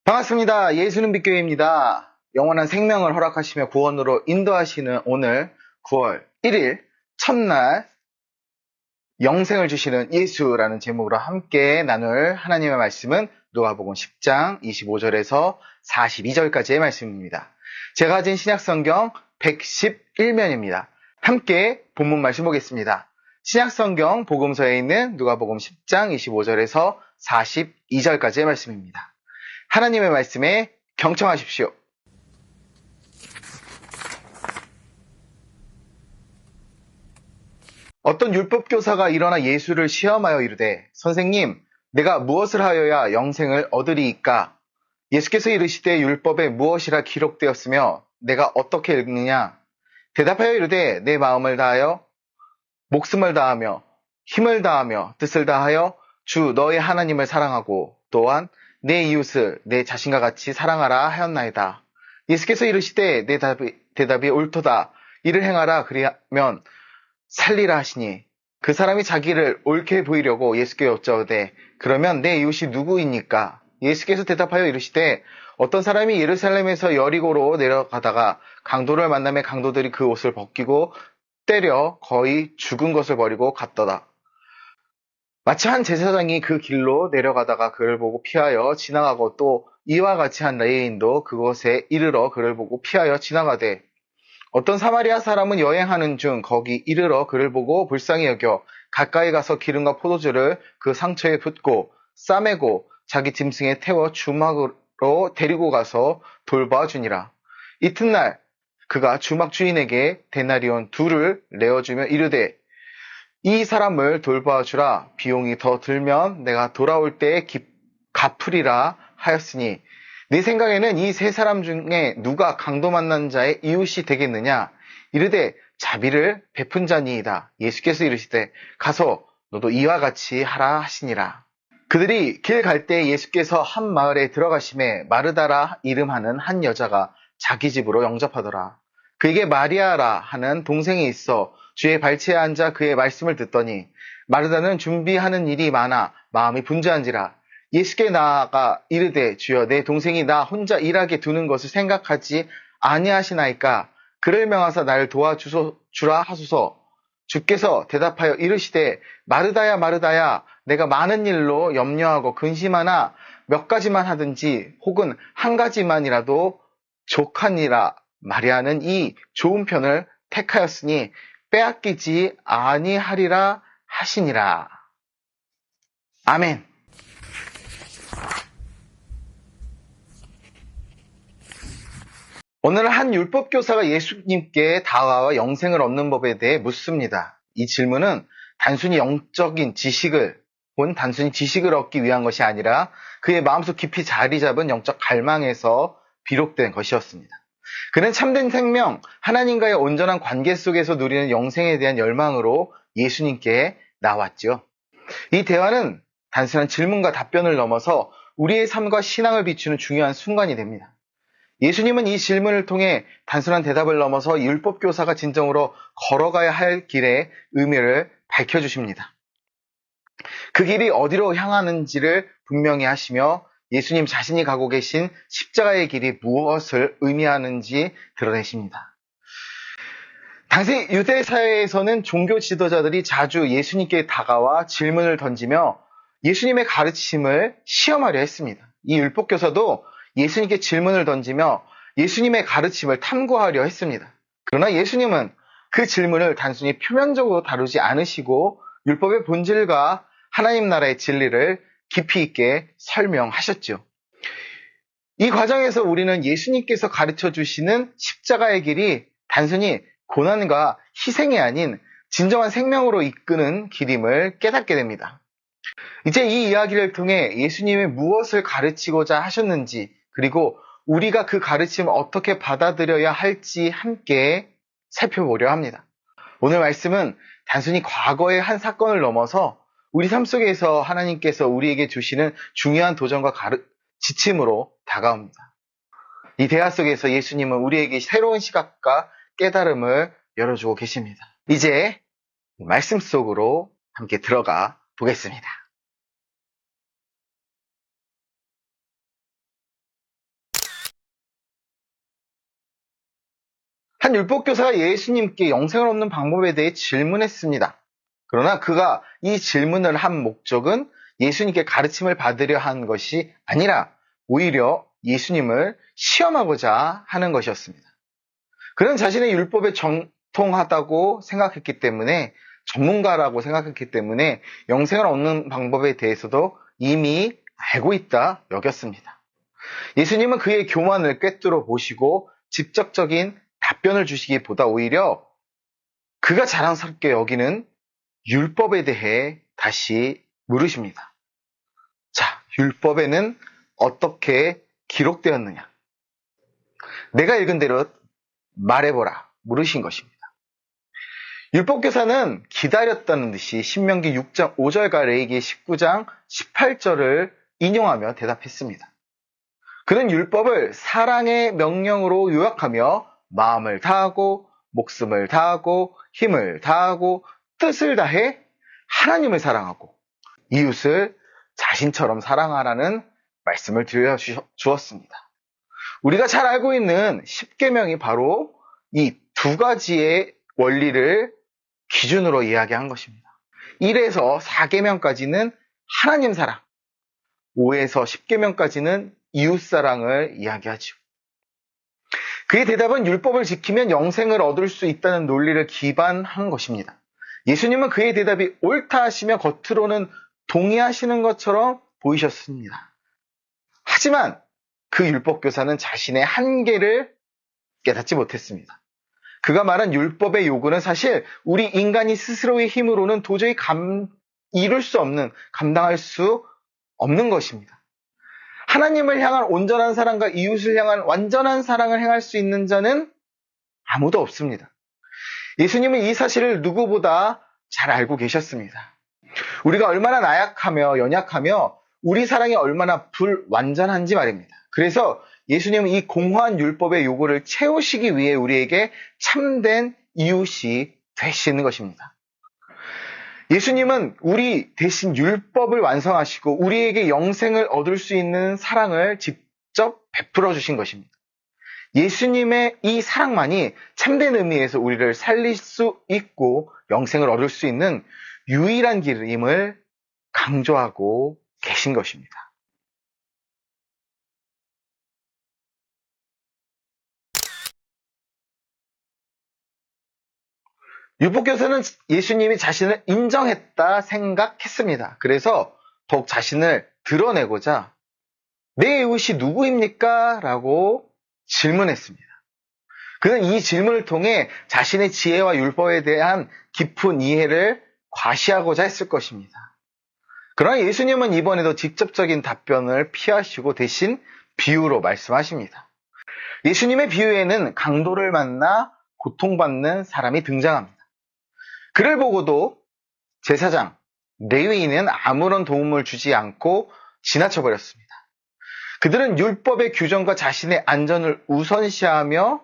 반갑습니다. 예수는 빛교회입니다. 영원한 생명을 허락하시며 구원으로 인도하시는 오늘 9월 1일 첫날 영생을 주시는 예수라는 제목으로 함께 나눌 하나님의 말씀은 누가복음 10장 25절에서 42절까지의 말씀입니다. 제가 가진 신약성경 111면입니다. 함께 본문 말씀 보겠습니다. 신약성경 복음서에 있는 누가복음 10장 25절에서 42절까지의 말씀입니다. 하나님의 말씀에 경청하십시오. 어떤 율법교사가 일어나 예수를 시험하여 이르되 선생님 내가 무엇을 하여야 영생을 얻으리이까? 예수께서 이르시되 율법에 무엇이라 기록되었으며 내가 어떻게 읽느냐? 대답하여 이르되 내 마음을 다하여 목숨을 다하며 힘을 다하며 뜻을 다하여 주 너의 하나님을 사랑하고 또한 내 이웃을 내 자신과 같이 사랑하라 하였나이다. 예수께서 이르시되 내 대답이 옳도다. 이를 행하라 그리하면 살리라 하시니 그 사람이 자기를 옳게 보이려고 예수께 여짜오되 그러면 내 이웃이 누구입니까? 예수께서 대답하여 이르시되 어떤 사람이 예루살렘에서 여리고로 내려가다가 강도를 만나매 강도들이 그 옷을 벗기고 때려 거의 죽은 것을 버리고 갔더라. 마치 한 제사장이 그 길로 내려가다가 그를 보고 피하여 지나가고 또 이와 같이 한 레위인도 그곳에 이르러 그를 보고 피하여 지나가되 어떤 사마리아 사람은 여행하는 중 거기 이르러 그를 보고 불쌍히 여겨 가까이 가서 기름과 포도주를 그 상처에 붓고 싸매고 자기 짐승에 태워 주막으로 데리고 가서 돌봐주니라. 이튿날 그가 주막 주인에게 데나리온 2를 내어주며 이르되 이 사람을 돌봐주라. 비용이 더 들면 내가 돌아올 때에 갚으리라 하였으니 네 생각에는 이 세 사람 중에 누가 강도 만난 자의 이웃이 되겠느냐? 이르되 자비를 베푼 자니이다. 예수께서 이르시되 가서 너도 이와 같이 하라 하시니라. 그들이 길 갈 때 예수께서 한 마을에 들어가심에 마르다라 이름하는 한 여자가 자기 집으로 영접하더라. 그에게 마리아라 하는 동생이 있어 주의 발치에 앉아 그의 말씀을 듣더니 마르다는 준비하는 일이 많아 마음이 분주한지라. 예수께 나아가 이르되 주여 내 동생이 나 혼자 일하게 두는 것을 생각하지 아니하시나이까? 그를 명하사 나를 도와주라 하소서. 주께서 대답하여 이르시되 마르다야 마르다야 내가 많은 일로 염려하고 근심하나 몇 가지만 하든지 혹은 한 가지만이라도 족하니라. 마리아는 이 좋은 편을 택하였으니 빼앗기지 아니하리라 하시니라. 아멘. 오늘 한 율법교사가 예수님께 다가와 영생을 얻는 법에 대해 묻습니다. 이 질문은 단순히 영적인 지식을 단순히 지식을 얻기 위한 것이 아니라 그의 마음속 깊이 자리 잡은 영적 갈망에서 비롯된 것이었습니다. 그는 참된 생명, 하나님과의 온전한 관계 속에서 누리는 영생에 대한 열망으로 예수님께 나왔죠. 이 대화는 단순한 질문과 답변을 넘어서 우리의 삶과 신앙을 비추는 중요한 순간이 됩니다. 예수님은 이 질문을 통해 단순한 대답을 넘어서 율법교사가 진정으로 걸어가야 할 길의 의미를 밝혀주십니다. 그 길이 어디로 향하는지를 분명히 하시며 예수님 자신이 가고 계신 십자가의 길이 무엇을 의미하는지 드러내십니다. 당시 유대 사회에서는 종교 지도자들이 자주 예수님께 다가와 질문을 던지며 예수님의 가르침을 시험하려 했습니다. 이 율법교사도 예수님께 질문을 던지며 예수님의 가르침을 탐구하려 했습니다. 그러나 예수님은 그 질문을 단순히 표면적으로 다루지 않으시고 율법의 본질과 하나님 나라의 진리를 깊이 있게 설명하셨죠. 이 과정에서 우리는 예수님께서 가르쳐 주시는 십자가의 길이 단순히 고난과 희생이 아닌 진정한 생명으로 이끄는 길임을 깨닫게 됩니다. 이제 이 이야기를 통해 예수님이 무엇을 가르치고자 하셨는지 그리고 우리가 그 가르침을 어떻게 받아들여야 할지 함께 살펴보려 합니다. 오늘 말씀은 단순히 과거의 한 사건을 넘어서 우리 삶 속에서 하나님께서 우리에게 주시는 중요한 도전과 지침으로 다가옵니다. 이 대화 속에서 예수님은 우리에게 새로운 시각과 깨달음을 열어주고 계십니다. 이제 말씀 속으로 함께 들어가 보겠습니다. 한 율법교사가 예수님께 영생을 얻는 방법에 대해 질문했습니다. 그러나 그가 이 질문을 한 목적은 예수님께 가르침을 받으려 한 것이 아니라 오히려 예수님을 시험하고자 하는 것이었습니다. 그는 자신의 율법에 정통하다고 생각했기 때문에, 전문가라고 생각했기 때문에 영생을 얻는 방법에 대해서도 이미 알고 있다 여겼습니다. 예수님은 그의 교만을 꿰뚫어 보시고 직접적인 답변을 주시기보다 오히려 그가 자랑스럽게 여기는 율법에 대해 다시 물으십니다. 자, 율법에는 어떻게 기록되었느냐? 내가 읽은 대로 말해보라 물으신 것입니다. 율법교사는 기다렸다는 듯이 신명기 6장 5절과 레위기 19장 18절을 인용하며 대답했습니다. 그는 율법을 사랑의 명령으로 요약하며 마음을 다하고 목숨을 다하고 힘을 다하고 뜻을 다해 하나님을 사랑하고 이웃을 자신처럼 사랑하라는 말씀을 들려주었습니다. 우리가 잘 알고 있는 십계명이 바로 이 두 가지의 원리를 기준으로 이야기한 것입니다. 1에서 4계명까지는 하나님 사랑, 5에서 10계명까지는 이웃 사랑을 이야기하죠. 그의 대답은 율법을 지키면 영생을 얻을 수 있다는 논리를 기반한 것입니다. 예수님은 그의 대답이 옳다 하시며 겉으로는 동의하시는 것처럼 보이셨습니다. 하지만 그 율법교사는 자신의 한계를 깨닫지 못했습니다. 그가 말한 율법의 요구는 사실 우리 인간이 스스로의 힘으로는 도저히 이룰 수 없는, 감당할 수 없는 것입니다. 하나님을 향한 온전한 사랑과 이웃을 향한 완전한 사랑을 행할 수 있는 자는 아무도 없습니다. 예수님은 이 사실을 누구보다 잘 알고 계셨습니다. 우리가 얼마나 나약하며 연약하며 우리 사랑이 얼마나 불완전한지 말입니다. 그래서 예수님은 이 공허한 율법의 요구를 채우시기 위해 우리에게 참된 이웃이 되시는 것입니다. 예수님은 우리 대신 율법을 완성하시고 우리에게 영생을 얻을 수 있는 사랑을 직접 베풀어 주신 것입니다. 예수님의 이 사랑만이 참된 의미에서 우리를 살릴 수 있고 영생을 얻을 수 있는 유일한 길임을 강조하고 계신 것입니다. 율법교사는 예수님이 자신을 인정했다 생각했습니다. 그래서 더욱 자신을 드러내고자 내 이웃이 누구입니까? 라고 질문했습니다. 그는 이 질문을 통해 자신의 지혜와 율법에 대한 깊은 이해를 과시하고자 했을 것입니다. 그러나 예수님은 이번에도 직접적인 답변을 피하시고 대신 비유로 말씀하십니다. 예수님의 비유에는 강도를 만나 고통받는 사람이 등장합니다. 그를 보고도 제사장, 레위인은 아무런 도움을 주지 않고 지나쳐버렸습니다. 그들은 율법의 규정과 자신의 안전을 우선시하며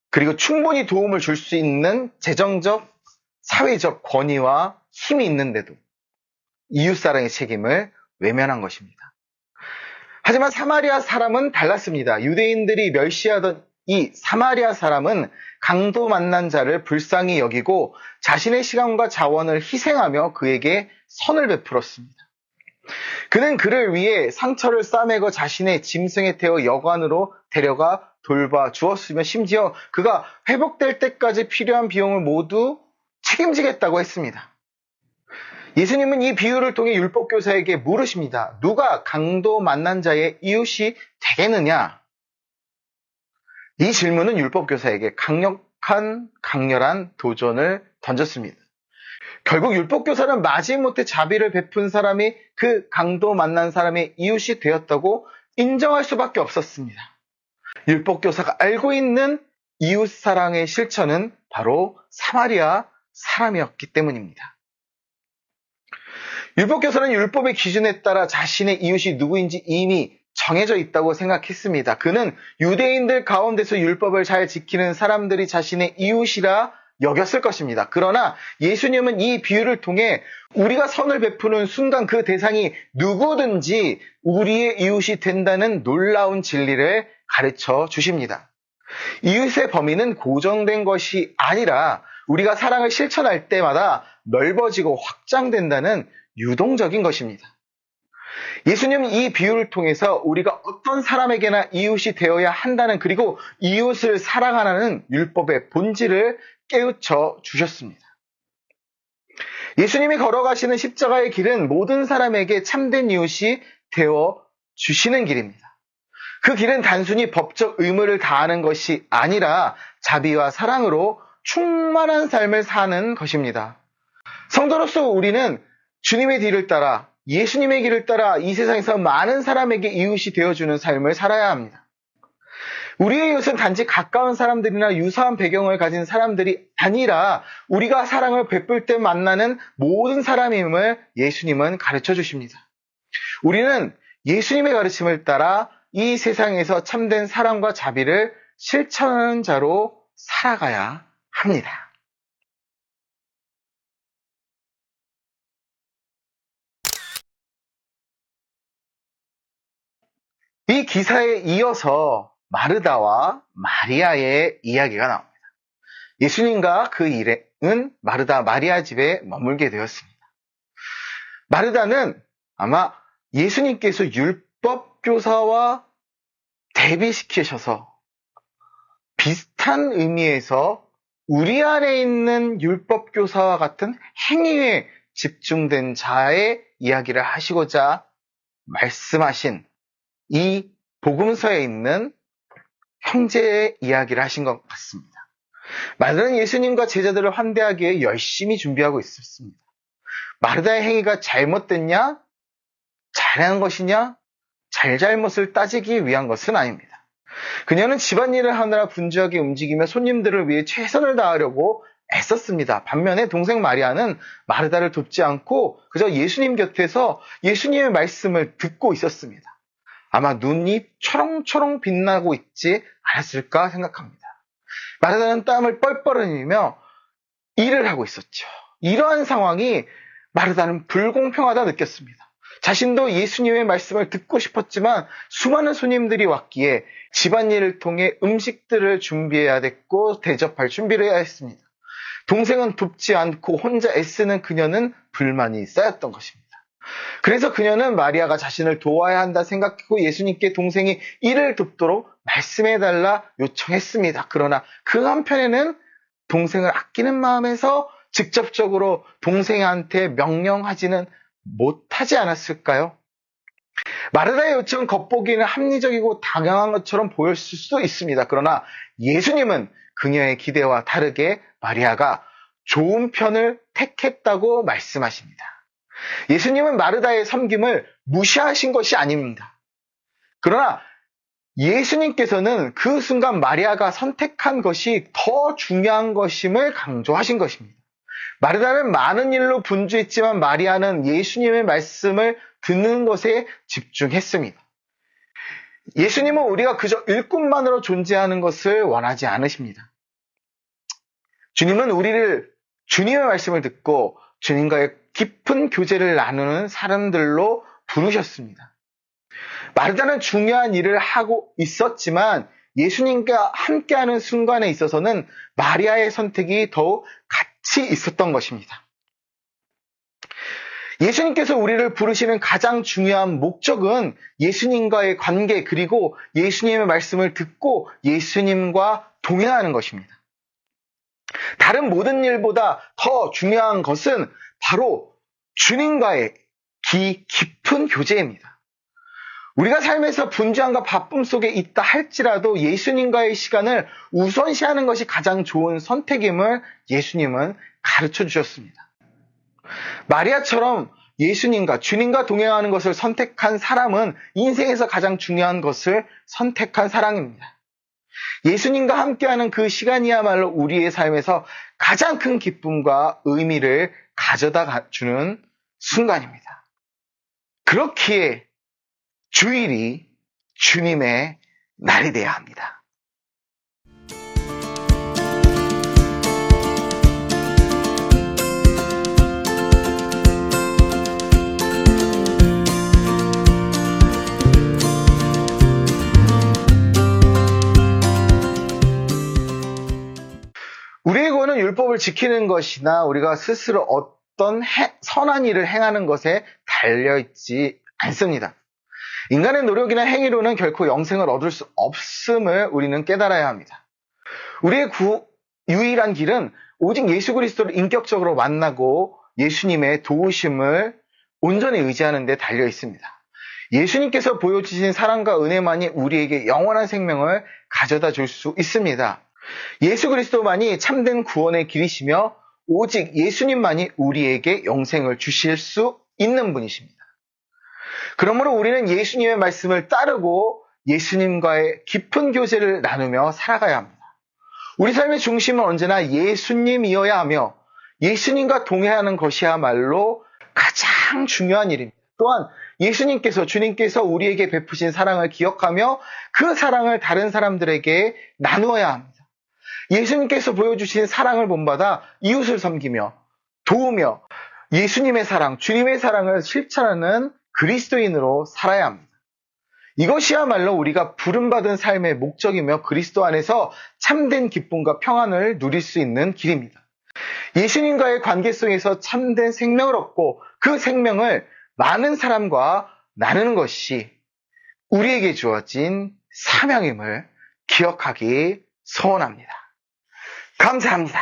그리고 충분히 도움을 줄 수 있는 재정적, 사회적 권위와 힘이 있는데도 이웃사랑의 책임을 외면한 것입니다. 하지만 사마리아 사람은 달랐습니다. 유대인들이 멸시하던 이 사마리아 사람은 강도 만난 자를 불쌍히 여기고 자신의 시간과 자원을 희생하며 그에게 선을 베풀었습니다. 그는 그를 위해 상처를 싸매고 자신의 짐승에 태워 여관으로 데려가 돌봐주었으며 심지어 그가 회복될 때까지 필요한 비용을 모두 책임지겠다고 했습니다. 예수님은 이 비유를 통해 율법교사에게 물으십니다. 누가 강도 만난 자의 이웃이 되겠느냐? 이 질문은 율법교사에게 강렬한 도전을 던졌습니다. 결국 율법교사는 마지못해 자비를 베푼 사람이 그 강도 만난 사람의 이웃이 되었다고 인정할 수밖에 없었습니다. 율법교사가 알고 있는 이웃사랑의 실천은 바로 사마리아 사람이었기 때문입니다. 율법교사는 율법의 기준에 따라 자신의 이웃이 누구인지 이미 정해져 있다고 생각했습니다. 그는 유대인들 가운데서 율법을 잘 지키는 사람들이 자신의 이웃이라 여겼을 것입니다. 그러나 예수님은 이 비유를 통해 우리가 선을 베푸는 순간 그 대상이 누구든지 우리의 이웃이 된다는 놀라운 진리를 가르쳐 주십니다. 이웃의 범위는 고정된 것이 아니라 우리가 사랑을 실천할 때마다 넓어지고 확장된다는 유동적인 것입니다. 예수님은 이 비유를 통해서 우리가 어떤 사람에게나 이웃이 되어야 한다는, 그리고 이웃을 사랑하라는 율법의 본질을 깨우쳐 주셨습니다. 예수님이 걸어가시는 십자가의 길은 모든 사람에게 참된 이웃이 되어 주시는 길입니다. 그 길은 단순히 법적 의무를 다하는 것이 아니라 자비와 사랑으로 충만한 삶을 사는 것입니다. 성도로서 우리는 주님의 뒤를 따라, 예수님의 길을 따라 이 세상에서 많은 사람에게 이웃이 되어주는 삶을 살아야 합니다. 우리의 이웃은 단지 가까운 사람들이나 유사한 배경을 가진 사람들이 아니라 우리가 사랑을 베풀 때 만나는 모든 사람임을 예수님은 가르쳐 주십니다. 우리는 예수님의 가르침을 따라 이 세상에서 참된 사랑과 자비를 실천하는 자로 살아가야 합니다. 이 기사에 이어서 마르다와 마리아의 이야기가 나옵니다. 예수님과 그 일행은 마르다, 마리아 집에 머물게 되었습니다. 마르다는 아마 예수님께서 율법 교사와 대비시키셔서 비슷한 의미에서 우리 안에 있는 율법 교사와 같은 행위에 집중된 자의 이야기를 하시고자 말씀하신 이 복음서에 있는 형제의 이야기를 하신 것 같습니다. 마르다는 예수님과 제자들을 환대하기 위해 열심히 준비하고 있었습니다. 마르다의 행위가 잘못됐냐? 잘한 것이냐? 잘잘못을 따지기 위한 것은 아닙니다. 그녀는 집안일을 하느라 분주하게 움직이며 손님들을 위해 최선을 다하려고 애썼습니다. 반면에 동생 마리아는 마르다를 돕지 않고 그저 예수님 곁에서 예수님의 말씀을 듣고 있었습니다. 아마 눈이 초롱초롱 빛나고 있지 않았을까 생각합니다. 마르다는 땀을 뻘뻘 흘리며 일을 하고 있었죠. 이러한 상황이 마르다는 불공평하다 느꼈습니다. 자신도 예수님의 말씀을 듣고 싶었지만 수많은 손님들이 왔기에 집안일을 통해 음식들을 준비해야 됐고 대접할 준비를 해야 했습니다. 동생은 돕지 않고 혼자 애쓰는 그녀는 불만이 쌓였던 것입니다. 그래서 그녀는 마리아가 자신을 도와야 한다 생각하고 예수님께 동생이 일을 돕도록 말씀해달라 요청했습니다. 그러나 그 한편에는 동생을 아끼는 마음에서 직접적으로 동생한테 명령하지는 못하지 않았을까요? 마르다의 요청은 겉보기에는 합리적이고 당연한 것처럼 보였을 수도 있습니다. 그러나 예수님은 그녀의 기대와 다르게 마리아가 좋은 편을 택했다고 말씀하십니다. 예수님은 마르다의 섬김을 무시하신 것이 아닙니다. 그러나 예수님께서는 그 순간 마리아가 선택한 것이 더 중요한 것임을 강조하신 것입니다. 마르다는 많은 일로 분주했지만 마리아는 예수님의 말씀을 듣는 것에 집중했습니다. 예수님은 우리가 그저 일꾼만으로 존재하는 것을 원하지 않으십니다. 주님은 우리를 주님의 말씀을 듣고 주님과의 깊은 교제를 나누는 사람들로 부르셨습니다. 마르다는 중요한 일을 하고 있었지만 예수님과 함께하는 순간에 있어서는 마리아의 선택이 더욱 가치 있었던 것입니다. 예수님께서 우리를 부르시는 가장 중요한 목적은 예수님과의 관계, 그리고 예수님의 말씀을 듣고 예수님과 동행하는 것입니다. 다른 모든 일보다 더 중요한 것은 바로 주님과의 깊은 교제입니다. 우리가 삶에서 분주함과 바쁨 속에 있다 할지라도 예수님과의 시간을 우선시하는 것이 가장 좋은 선택임을 예수님은 가르쳐 주셨습니다. 마리아처럼 예수님과 주님과 동행하는 것을 선택한 사람은 인생에서 가장 중요한 것을 선택한 사람입니다. 예수님과 함께하는 그 시간이야말로 우리의 삶에서 가장 큰 기쁨과 의미를 가져다 주는 순간입니다. 그렇기에 주일이 주님의 날이 되어야 합니다. 우리의 구원은 율법을 지키는 것이나 우리가 스스로 어떤 선한 일을 행하는 것에 달려있지 않습니다. 인간의 노력이나 행위로는 결코 영생을 얻을 수 없음을 우리는 깨달아야 합니다. 우리의 유일한 길은 오직 예수 그리스도를 인격적으로 만나고 예수님의 도우심을 온전히 의지하는 데 달려 있습니다. 예수님께서 보여주신 사랑과 은혜만이 우리에게 영원한 생명을 가져다 줄 수 있습니다. 예수 그리스도만이 참된 구원의 길이시며 오직 예수님만이 우리에게 영생을 주실 수 있는 분이십니다. 그러므로 우리는 예수님의 말씀을 따르고 예수님과의 깊은 교제를 나누며 살아가야 합니다. 우리 삶의 중심은 언제나 예수님이어야 하며 예수님과 동행하는 것이야말로 가장 중요한 일입니다. 또한 예수님께서, 주님께서 우리에게 베푸신 사랑을 기억하며 그 사랑을 다른 사람들에게 나누어야 합니다. 예수님께서 보여주신 사랑을 본받아 이웃을 섬기며 도우며 예수님의 사랑, 주님의 사랑을 실천하는 그리스도인으로 살아야 합니다. 이것이야말로 우리가 부름받은 삶의 목적이며 그리스도 안에서 참된 기쁨과 평안을 누릴 수 있는 길입니다. 예수님과의 관계 속에서 참된 생명을 얻고 그 생명을 많은 사람과 나누는 것이 우리에게 주어진 사명임을 기억하기 소원합니다. 감사합니다.